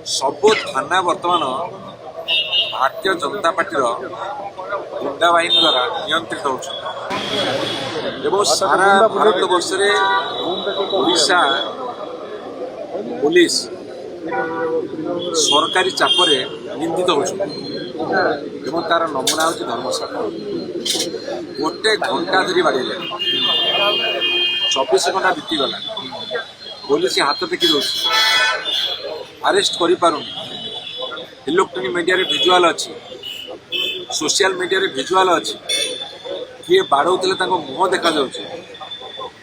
सबु थाना बर्तमान भारतीय जनता पार्टी गुंडा बाहिनी द्वारा नियंत्रित हो सारा भारत वर्ष ओडिशा पुलिस सरकारी चापरे निंदित हो तार नमूना हूँ धर्मशाला गोटे घंटा धरी बाड़े 24 घंटा बीतीगला पुलिस हाथ टेकी दौर अरेस्ट कर इलेक्ट्रोनिक मीडिया रे विजुअल अच्छी सोशल मीडिया रे विजुअल अच्छी किए बाड़ौले मुह देखा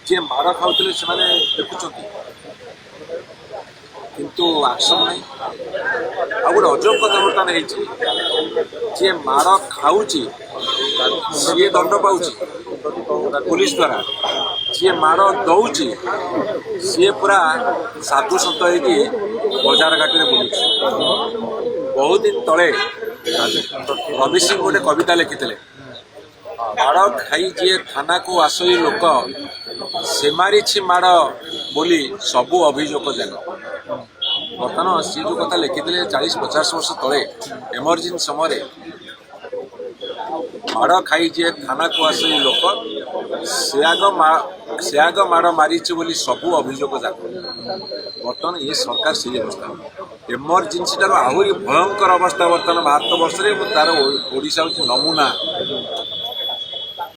जी माड़ खाऊले से देखुं किंतु एक्शन नहीं आ गोटे अजब कथा बर्तमान जी माड़ खाऊ सी दंड पाऊँ पुलिस द्वारा जी माड़ दौची सी पूरा साधु सत बजार घाटे बुलूँ बहुत दिन तले रवि सिंह गोटे कविता लिखिते माड़ खाई जी थाना को आसई लोक से मारी माड़ बोली सबू अभियोग जान बर्तमान सी जो कथा लिखिते 40-50 वर्ष तले एमरजेंसी समय माड़ खाई जी थाना को आसई लोक से आग माड़ मारी बोली सबू अभियोग जान बर्तमान ये सरकार से अवस्था एमरजेंसी टार आहरी भयंकर अवस्था बर्तमान भारत वर्ष तार ओडिशा हूँ नमूना